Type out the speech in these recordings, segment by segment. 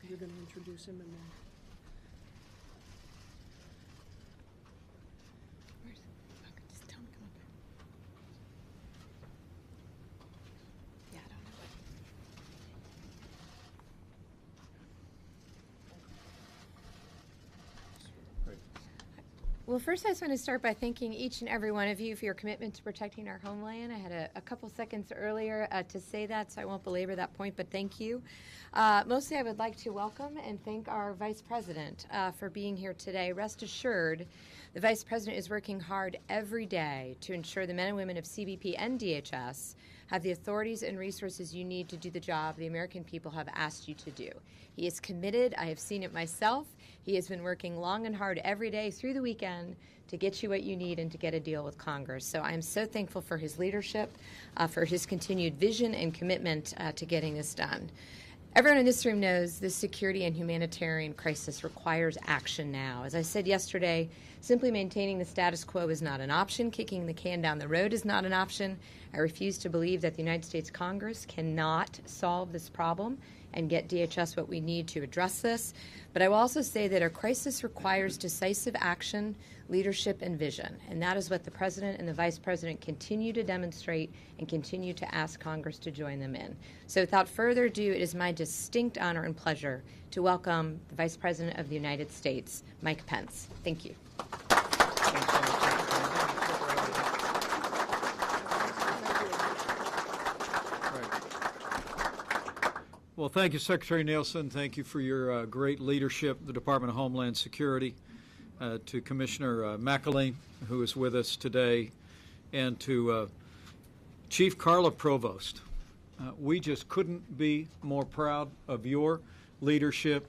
You're going to introduce him and then. Just tell him to come up here. Yeah, I don't know what. Well, first I just want to start by thanking each and every one of you for your commitment to protecting our homeland. I had a couple seconds earlier to say that, so I won't belabor that point, but thank you. Mostly I would like to welcome and thank our Vice President for being here today. Rest assured, the Vice President is working hard every day to ensure the men and women of CBP and DHS have the authorities and resources you need to do the job the American people have asked you to do. He is committed. I have seen it myself. He has been working long and hard every day through the weekend to get you what you need and to get a deal with Congress. So I'm so thankful for his leadership, for his continued vision and commitment to getting this done. Everyone in this room knows this security and humanitarian crisis requires action now. As I said yesterday, simply maintaining the status quo is not an option. Kicking the can down the road is not an option. I refuse to believe that the United States Congress cannot solve this problem and get DHS what we need to address this. But I will also say that a crisis requires decisive action, leadership, and vision. And that is what the President and the Vice President continue to demonstrate and continue to ask Congress to join them in. So without further ado, it is my distinct honor and pleasure to welcome the Vice President of the United States, Mike Pence. Thank you. Well, thank you, Secretary Nielsen. Thank you for your great leadership, the Department of Homeland Security, to Commissioner McElleen, who is with us today, and to Chief Carla Provost. We just couldn't be more proud of your leadership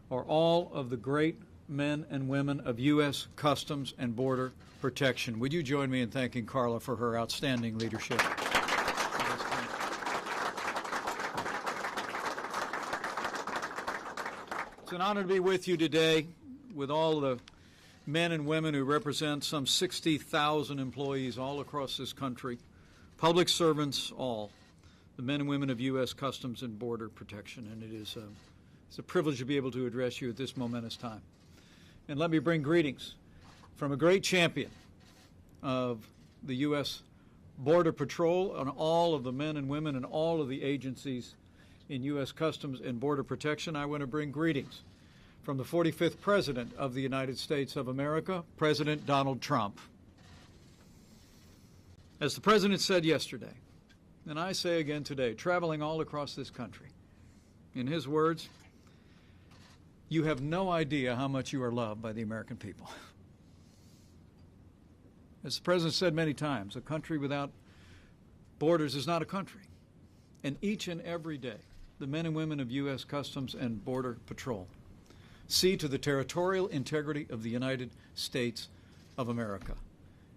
or all of the great men and women of U.S. Customs and Border Protection. Would you join me in thanking Carla for her outstanding leadership? It's an honor to be with you today with all the men and women who represent some 60,000 employees all across this country, public servants all, the men and women of U.S. Customs and Border Protection. And it's a privilege to be able to address you at this momentous time. And let me bring greetings from a great champion of the U.S. Border Patrol and all of the men and women and all of the agencies in U.S. Customs and Border Protection. I want to bring greetings from the 45th President of the United States of America, President Donald Trump. As the President said yesterday, and I say again today, traveling all across this country, in his words, you have no idea how much you are loved by the American people. As the President said many times, a country without borders is not a country. And each and every day, the men and women of U.S. Customs and Border Patrol see to the territorial integrity of the United States of America.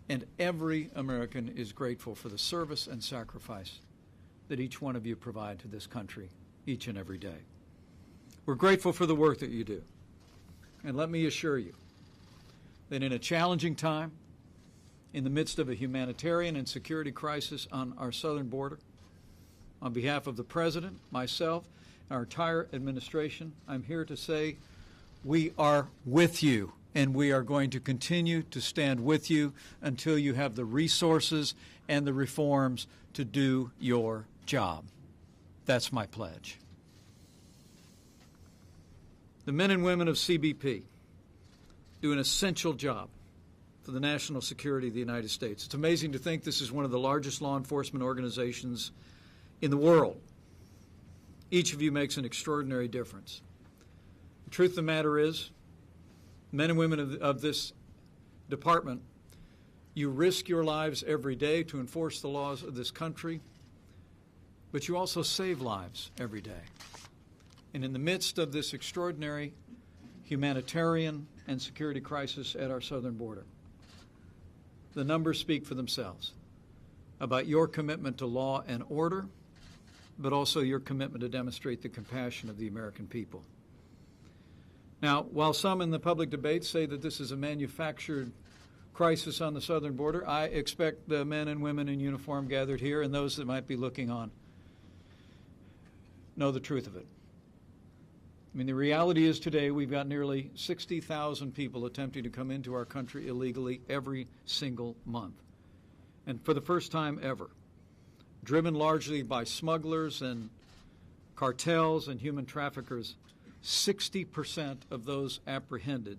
And every American is grateful for the service and sacrifice that each one of you provide to this country each and every day. We're grateful for the work that you do. And let me assure you that in a challenging time, in the midst of a humanitarian and security crisis on our southern border, on behalf of the President, myself, and our entire administration, I'm here to say we are with you, and we are going to continue to stand with you until you have the resources and the reforms to do your job. That's my pledge. The men and women of CBP do an essential job for the national security of the United States. It's amazing to think this is one of the largest law enforcement organizations in the world. Each of you makes an extraordinary difference. The truth of the matter is, men and women of this department, you risk your lives every day to enforce the laws of this country, but you also save lives every day. And in the midst of this extraordinary humanitarian and security crisis at our southern border, the numbers speak for themselves about your commitment to law and order, but also your commitment to demonstrate the compassion of the American people. Now, while some in the public debate say that this is a manufactured crisis on the southern border, I expect the men and women in uniform gathered here and those that might be looking on know the truth of it. I mean, the reality is today we've got nearly 60,000 people attempting to come into our country illegally every single month. And for the first time ever, driven largely by smugglers and cartels and human traffickers, 60% of those apprehended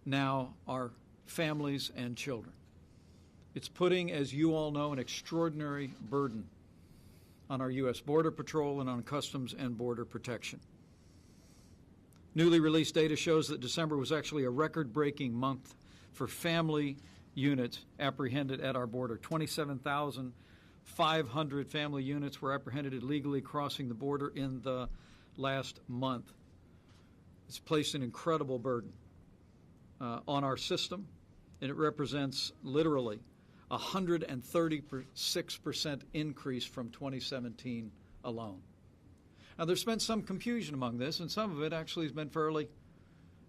now are families and children. It's putting, as you all know, an extraordinary burden on our U.S. Border Patrol and on Customs and Border Protection. Newly released data shows that December was actually a record-breaking month for family units apprehended at our border. 27,500 family units were apprehended illegally crossing the border in the last month. It's placed an incredible burden on our system, and it represents literally a 136% increase from 2017 alone. Now, there's been some confusion among this, and some of it actually has been fairly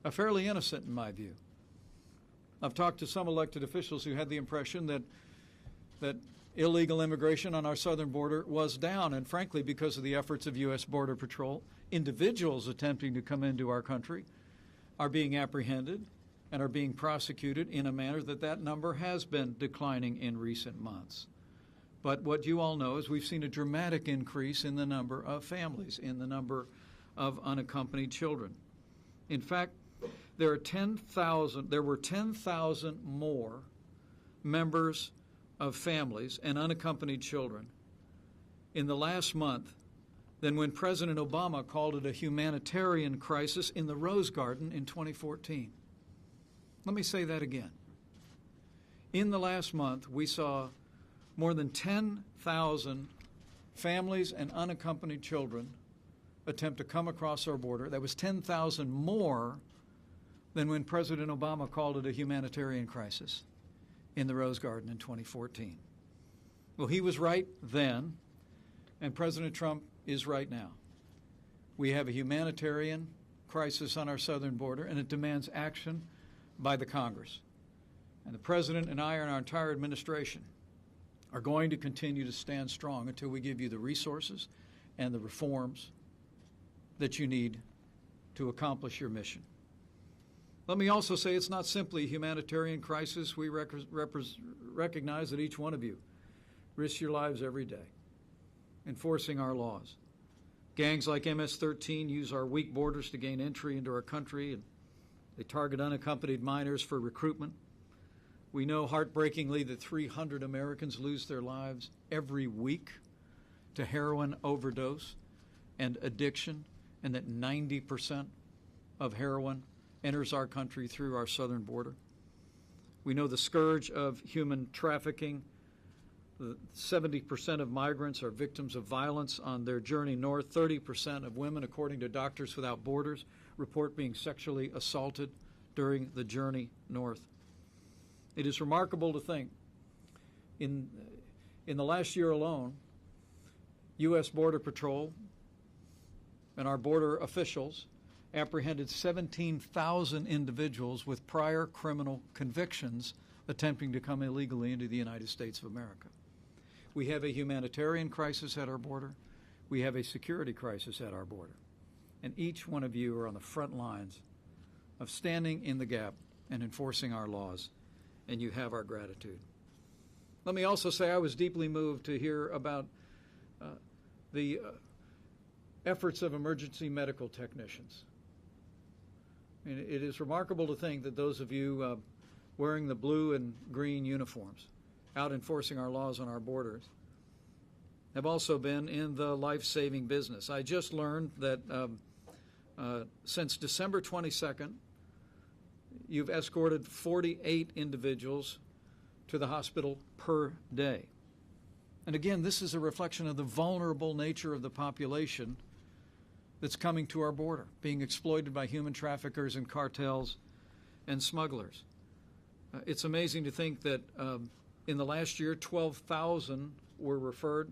innocent in my view. I've talked to some elected officials who had the impression that illegal immigration on our southern border was down, and frankly, because of the efforts of U.S. Border Patrol, individuals attempting to come into our country are being apprehended and are being prosecuted in a manner that number has been declining in recent months. But what you all know is we've seen a dramatic increase in the number of families, in the number of unaccompanied children. In fact, there were 10,000 more members of families and unaccompanied children in the last month than when President Obama called it a humanitarian crisis in the Rose Garden in 2014. Let me say that again. In the last month, we saw more than 10,000 families and unaccompanied children attempt to come across our border. That was 10,000 more than when President Obama called it a humanitarian crisis in the Rose Garden in 2014. Well, he was right then, and President Trump is right now. We have a humanitarian crisis on our southern border, and it demands action by the Congress. And the President and I and our entire administration are going to continue to stand strong until we give you the resources and the reforms that you need to accomplish your mission. Let me also say it's not simply a humanitarian crisis. We recognize that each one of you risks your lives every day enforcing our laws. Gangs like MS-13 use our weak borders to gain entry into our country, and they target unaccompanied minors for recruitment. We know heartbreakingly that 300 Americans lose their lives every week to heroin overdose and addiction, and that 90% of heroin enters our country through our southern border. We know the scourge of human trafficking. 70% of migrants are victims of violence on their journey north. 30% of women, according to Doctors Without Borders, report being sexually assaulted during the journey north. It is remarkable to think in the last year alone, U.S. Border Patrol and our border officials apprehended 17,000 individuals with prior criminal convictions attempting to come illegally into the United States of America. We have a humanitarian crisis at our border. We have a security crisis at our border. And each one of you are on the front lines of standing in the gap and enforcing our laws, and you have our gratitude. Let me also say I was deeply moved to hear about the efforts of emergency medical technicians. I mean, it is remarkable to think that those of you wearing the blue and green uniforms out enforcing our laws on our borders have also been in the life-saving business. I just learned that since December 22nd, you've escorted 48 individuals to the hospital per day. And again, this is a reflection of the vulnerable nature of the population that's coming to our border, being exploited by human traffickers and cartels and smugglers. It's amazing to think that in the last year, 12,000 were referred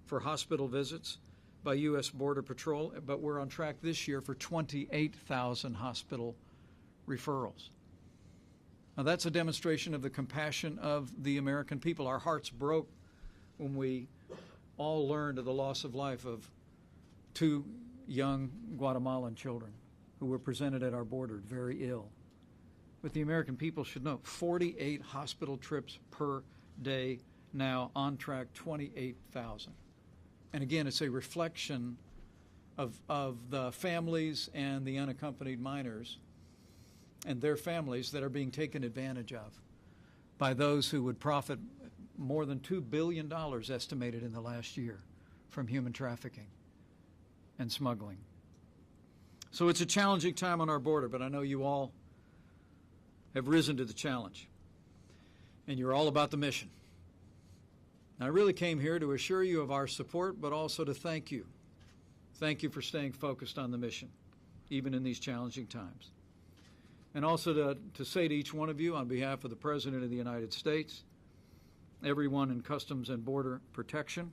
for hospital visits by U.S. Border Patrol, but we're on track this year for 28,000 hospital referrals. Now, that's a demonstration of the compassion of the American people. Our hearts broke when we all learned of the loss of life of two young Guatemalan children who were presented at our border very ill. But the American people should know 48 hospital trips per day now, on track 28,000. And again, it's a reflection of the families and the unaccompanied minors and their families that are being taken advantage of by those who would profit more than $2 billion estimated in the last year from human trafficking and smuggling. So it's a challenging time on our border, but I know you all have risen to the challenge, and you're all about the mission. I really came here to assure you of our support, but also to thank you. Thank you for staying focused on the mission, even in these challenging times. And also to say to each one of you, on behalf of the President of the United States, everyone in Customs and Border Protection,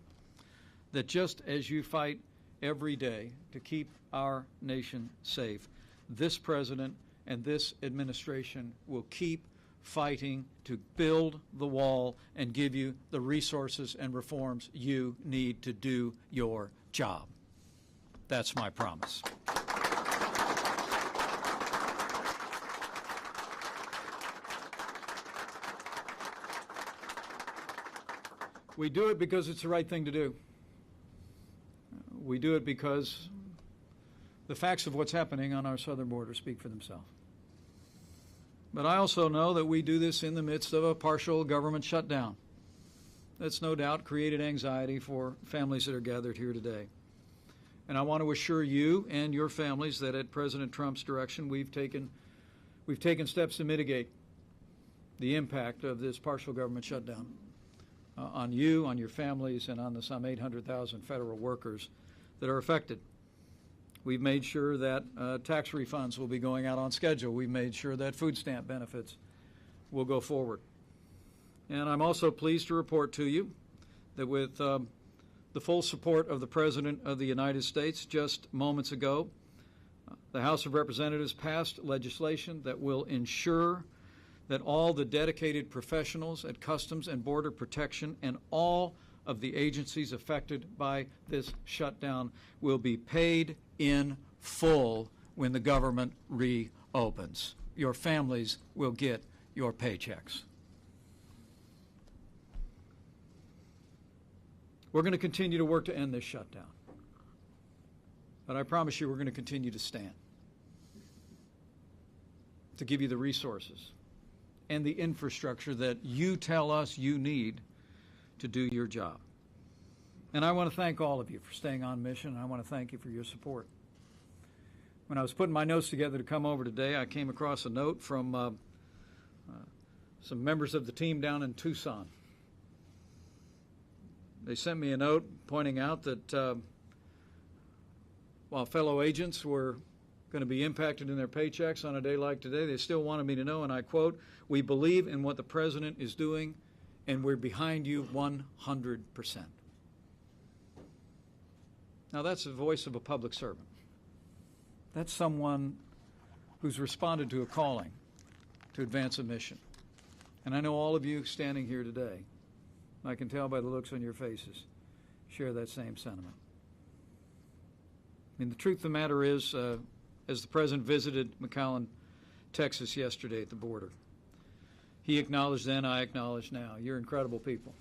that just as you fight every day to keep our nation safe, this President and this administration will keep fighting to build the wall and give you the resources and reforms you need to do your job. That's my promise. We do it because it's the right thing to do. We do it because the facts of what's happening on our southern border speak for themselves. But I also know that we do this in the midst of a partial government shutdown. That's no doubt created anxiety for families that are gathered here today. And I want to assure you and your families that at President Trump's direction, we've taken steps to mitigate the impact of this partial government shutdown on you, on your families, and on the some 800,000 federal workers that are affected. We've made sure that tax refunds will be going out on schedule. We've made sure that food stamp benefits will go forward. And I'm also pleased to report to you that with the full support of the President of the United States, just moments ago, the House of Representatives passed legislation that will ensure that all the dedicated professionals at Customs and Border Protection and all of the agencies affected by this shutdown will be paid in full when the government reopens. Your families will get your paychecks. We're going to continue to work to end this shutdown. But I promise you we're going to continue to stand to give you the resources and the infrastructure that you tell us you need to do your job. And I want to thank all of you for staying on mission, and I want to thank you for your support. When I was putting my notes together to come over today, I came across a note from some members of the team down in Tucson. They sent me a note pointing out that while fellow agents were going to be impacted in their paychecks on a day like today, they still wanted me to know, and I quote, "We believe in what the President is doing, and we're behind you 100%. Now, that's the voice of a public servant. That's someone who's responded to a calling to advance a mission. And I know all of you standing here today, I can tell by the looks on your faces, share that same sentiment. I mean, the truth of the matter is, as the President visited McAllen, Texas yesterday at the border, he acknowledged then, I acknowledge now, you're incredible people.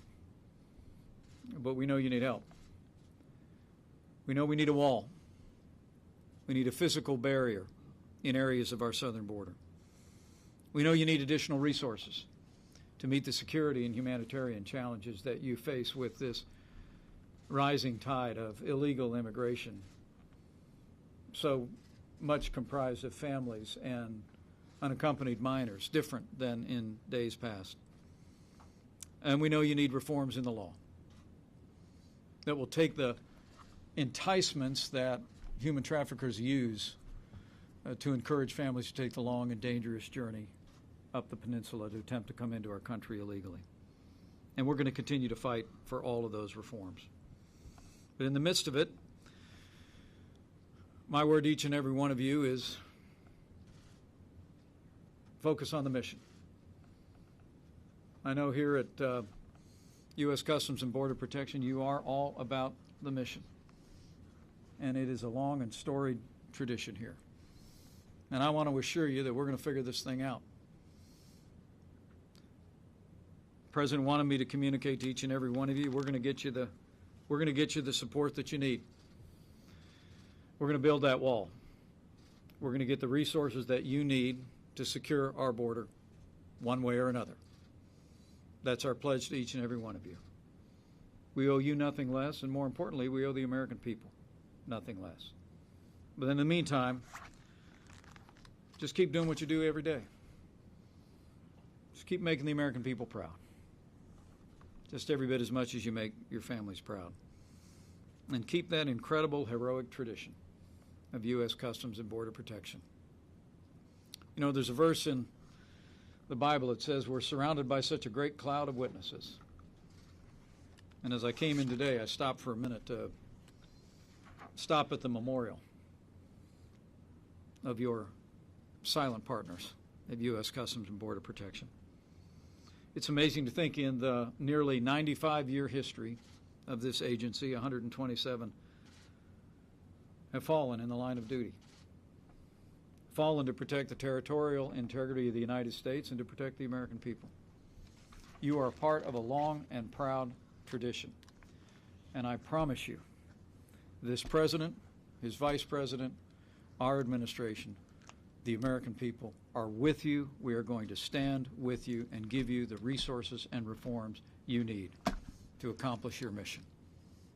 But we know you need help. We know we need a wall. We need a physical barrier in areas of our southern border. We know you need additional resources to meet the security and humanitarian challenges that you face with this rising tide of illegal immigration, so much comprised of families and unaccompanied minors, different than in days past. And we know you need reforms in the law that will take the enticements that human traffickers use to encourage families to take the long and dangerous journey up the peninsula to attempt to come into our country illegally. And we're going to continue to fight for all of those reforms. But in the midst of it, my word to each and every one of you is focus on the mission. I know here at U.S. Customs and Border Protection, you are all about the mission. and it is a long and storied tradition here. And I want to assure you that we're going to figure this thing out. The President wanted me to communicate to each and every one of you. We're going to get you the support that you need. We're going to build that wall. We're going to get the resources that you need to secure our border one way or another. That's our pledge to each and every one of you. We owe you nothing less, and more importantly, we owe the American people nothing less. But in the meantime, just keep doing what you do every day. Just keep making the American people proud. Just every bit as much as you make your families proud. And keep that incredible, heroic tradition of U.S. Customs and Border Protection. You know, there's a verse in the Bible that says we're surrounded by such a great cloud of witnesses. And as I came in today, I stopped for a minute to stop at the memorial of your silent partners at U.S. Customs and Border Protection. It's amazing to think in the nearly 95-year history of this agency, 127 have fallen in the line of duty. Fallen to protect the territorial integrity of the United States and to protect the American people. You are a part of a long and proud tradition. And I promise you, this President, his Vice President, our administration, the American people are with you. We are going to stand with you and give you the resources and reforms you need to accomplish your mission.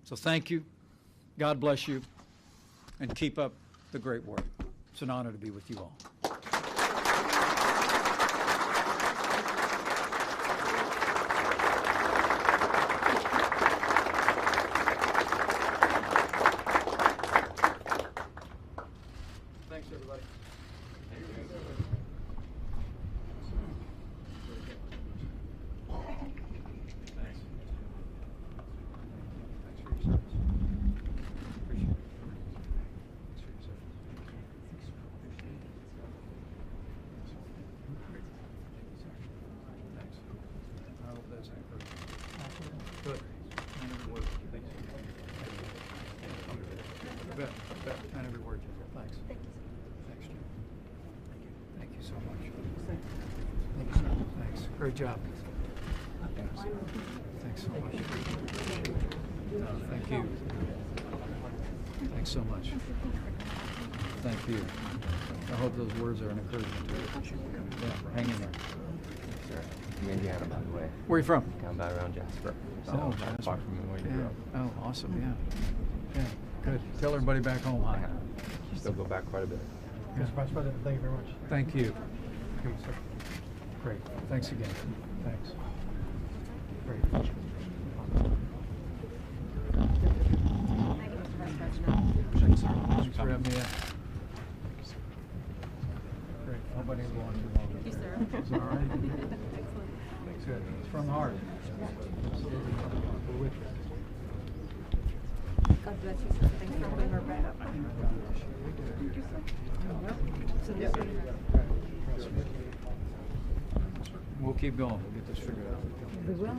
So thank you. God bless you. And keep up the great work. It's an honor to be with you all. Thanks, everybody. Good. And every word. Thanks. Thanks, Jim. Thank you so much. Thanks. Thanks. Great job. Thanks so much. Thank you. Thanks so much. Thank you. I hope those words are an encouragement to you. Yeah, hang in there. From Indiana, by the way. Where are you from? Down by around Jasper. So Oh, not far from where you grew up. Oh, awesome, yeah. Yeah, good. Tell everybody back home hi. Still go back quite a bit. Yeah. Mr. Vice President, thank you very much. Thank you. Thank you, sir. Great. Thanks again. Thanks. Great. Thank you, Mr. Vice President. Thanks for having me in. Great. Nobody will go on too long. Thank you, sir. Is that all right? Good. It's from the heart. We're with you. God bless you, sir. Thanks for holding her back up. We'll keep going. We'll get this figured out. We will.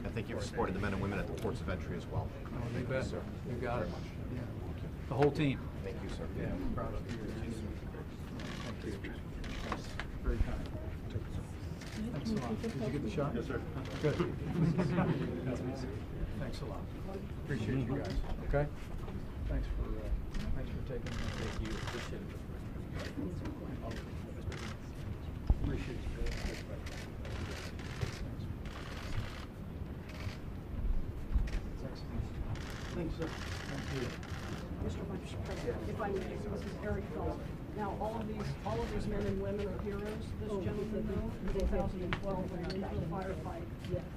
I think you've supported the men and women at the ports of entry as well. Oh, you bet. You got it. Yeah. The whole team. Thank you, sir. Yeah, I'm proud of you. Thank you. Very kind. Thanks a lot. Did you get the shot? Yes, sir. Good. Thanks a lot. Appreciate you guys. Okay? Thanks for taking me. Thank you. Appreciate it. Appreciate you. Thanks, sir. Thank you. Mr. Vice President, if I may, this is Eric Phillips. Now, all of these men and women are heroes. This gentleman, though, in 2012, when he was a firefight,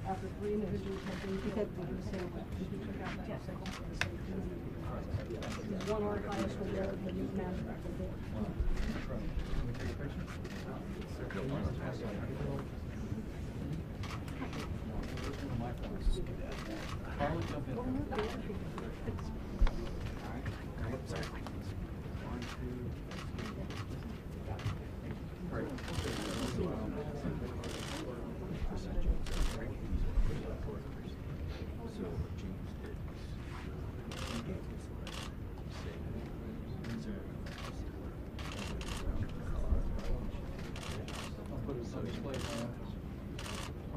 after 3 individuals had been killed by the same, he took out the second for the same duty. He's won our highest award, the Youth Master of the Board.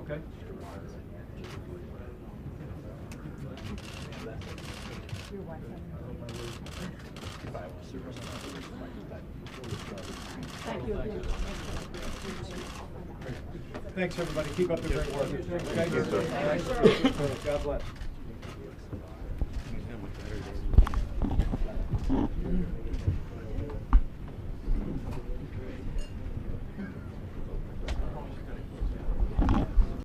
Okay. Thank you again. Thanks, everybody. Keep up the great work. Okay? you, sir. All right. God bless.